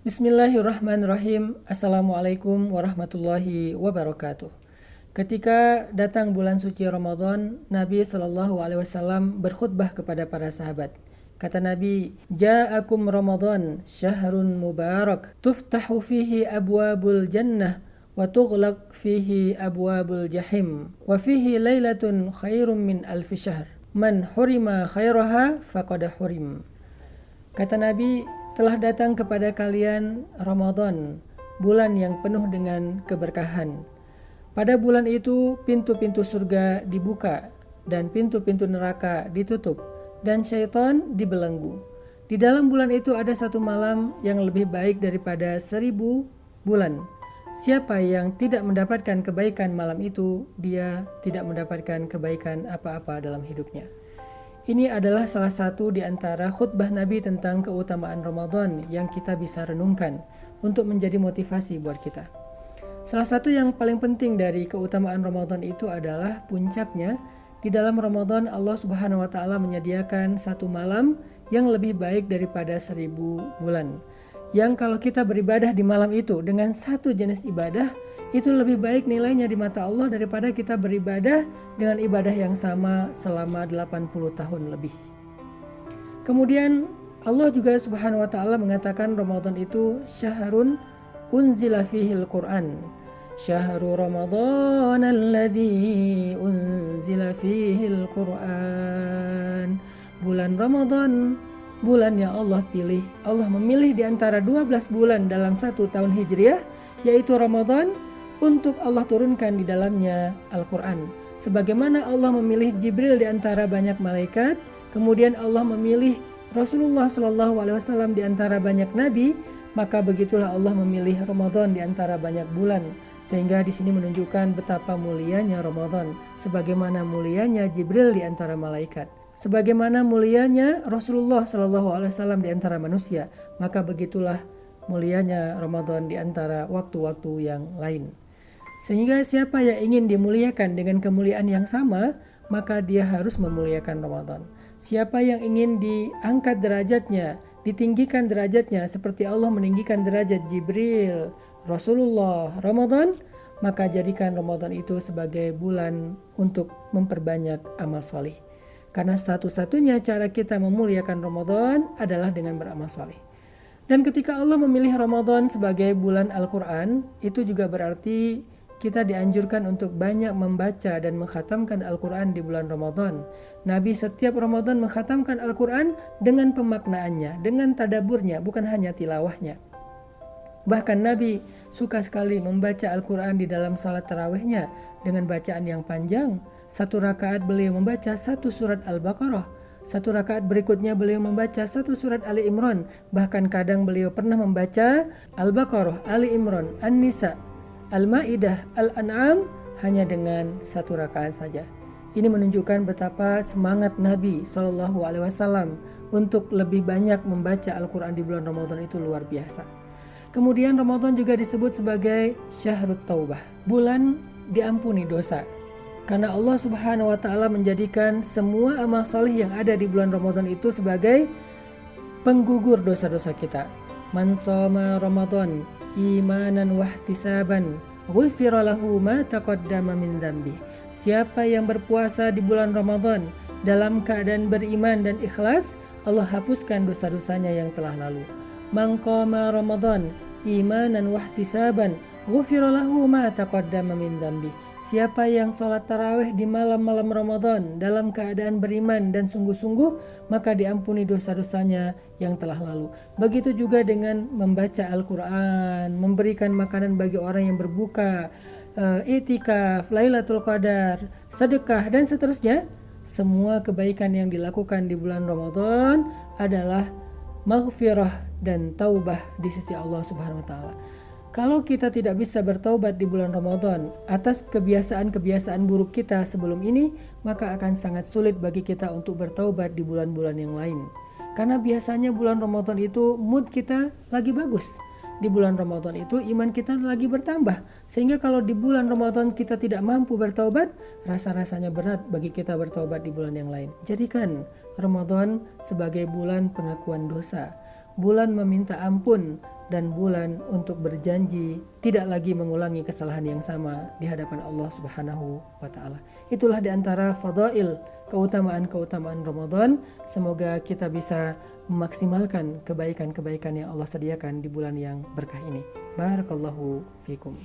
Bismillahirrahmanirrahim. Assalamualaikum warahmatullahi wabarakatuh. Ketika datang bulan suci Ramadan, Nabi Shallallahu Alaihi Wasallam berkhutbah kepada para sahabat. Kata Nabi, Ja'akum Ramadan, syahrun mubarak, tuftahu fihi abwabul jannah, wa tughlaq fihi abwabul jahim, wa fihi laylatun khairum min alfi syahr. Man hurima khairaha faqad hurim. Kata Nabi, telah datang kepada kalian Ramadan, bulan yang penuh dengan keberkahan. Pada bulan itu pintu-pintu surga dibuka dan pintu-pintu neraka ditutup dan syaitan dibelenggu. Di dalam bulan itu ada satu malam yang lebih baik daripada 1000 bulan. Siapa yang tidak mendapatkan kebaikan malam itu, dia tidak mendapatkan kebaikan apa-apa dalam hidupnya. Ini adalah salah satu di antara khutbah Nabi tentang keutamaan Ramadan yang kita bisa renungkan untuk menjadi motivasi buat kita. Salah satu yang paling penting dari keutamaan Ramadan itu adalah puncaknya. Di dalam Ramadan Allah Subhanahu wa Ta'ala menyediakan satu malam yang lebih baik daripada 1000 bulan. Yang kalau kita beribadah di malam itu dengan satu jenis ibadah, itu lebih baik nilainya di mata Allah daripada kita beribadah dengan ibadah yang sama selama 80 tahun lebih. Kemudian Allah juga Subhanahu wa Ta'ala mengatakan Ramadan itu syahrun unzila fihil Qur'an. Syahrul Ramadan alladzi unzila fihil Qur'an. Bulan Ramadan, bulan yang Allah pilih. Allah memilih di antara 12 bulan dalam satu tahun Hijriah, yaitu Ramadan, untuk Allah turunkan di dalamnya Al-Quran. Sebagaimana Allah memilih Jibril di antara banyak malaikat, kemudian Allah memilih Rasulullah SAW di antara banyak nabi, maka begitulah Allah memilih Ramadan di antara banyak bulan. Sehingga di sini menunjukkan betapa mulianya Ramadan, sebagaimana mulianya Jibril di antara malaikat. Sebagaimana mulianya Rasulullah SAW di antara manusia, maka begitulah mulianya Ramadan di antara waktu-waktu yang lain. Sehingga siapa yang ingin dimuliakan dengan kemuliaan yang sama, maka dia harus memuliakan Ramadan. Siapa yang ingin diangkat derajatnya, ditinggikan derajatnya seperti Allah meninggikan derajat Jibril, Rasulullah, Ramadan, maka jadikan Ramadan itu sebagai bulan untuk memperbanyak amal soleh. Karena satu-satunya cara kita memuliakan Ramadan adalah dengan beramal soleh. Dan ketika Allah memilih Ramadan sebagai bulan Al-Quran, itu juga berarti kita dianjurkan untuk banyak membaca dan mengkhatamkan Al-Quran di bulan Ramadan. Nabi setiap Ramadan mengkhatamkan Al-Quran dengan pemaknaannya, dengan tadaburnya, bukan hanya tilawahnya. Bahkan Nabi suka sekali membaca Al-Quran di dalam salat tarawihnya dengan bacaan yang panjang. Satu rakaat beliau membaca satu surat Al-Baqarah, satu rakaat berikutnya beliau membaca satu surat Ali Imran. Bahkan kadang beliau pernah membaca Al-Baqarah, Ali Imran, An-Nisa, Al-Ma'idah, Al-An'am hanya dengan satu rakaat saja. Ini menunjukkan betapa semangat Nabi SAW untuk lebih banyak membaca Al-Quran di bulan Ramadan itu luar biasa. Kemudian Ramadan juga disebut sebagai Syahrut Taubah, bulan diampuni dosa. Karena Allah Subhanahu wa Ta'ala menjadikan semua amal saleh yang ada di bulan Ramadan itu sebagai penggugur dosa-dosa kita. Man shoma Ramadan imanan wahtisaban ghufira lahu ma taqaddama min dzambi. Siapa yang berpuasa di bulan Ramadan dalam keadaan beriman dan ikhlas, Allah hapuskan dosa-dosanya yang telah lalu. Man qama Ramadan imanan wahtisaban ghufira lahu ma taqaddama min dzambi. Siapa yang sholat tarawih di malam-malam Ramadan dalam keadaan beriman dan sungguh-sungguh, maka diampuni dosa-dosanya yang telah lalu. Begitu juga dengan membaca Al-Quran, memberikan makanan bagi orang yang berbuka, i'tikaf, Lailatul Qadar, sedekah, dan seterusnya. Semua kebaikan yang dilakukan di bulan Ramadan adalah maghfirah dan taubah di sisi Allah Subhanahu wa Ta'ala. Kalau kita tidak bisa bertaubat di bulan Ramadan atas kebiasaan-kebiasaan buruk kita sebelum ini, maka akan sangat sulit bagi kita untuk bertaubat di bulan-bulan yang lain. Karena biasanya bulan Ramadan itu mood kita lagi bagus. Di bulan Ramadan itu iman kita lagi bertambah. Sehingga kalau di bulan Ramadan kita tidak mampu bertaubat, rasa-rasanya berat bagi kita bertaubat di bulan yang lain. Jadikan Ramadan sebagai bulan pengakuan dosa. bulan meminta ampun, dan bulan untuk berjanji tidak lagi mengulangi kesalahan yang sama di hadapan Allah Subhanahu wa taala. Itulah di antara fadail, keutamaan-keutamaan Ramadan. Semoga kita bisa memaksimalkan kebaikan-kebaikan yang Allah sediakan di bulan yang berkah ini. Barakallahu fikum.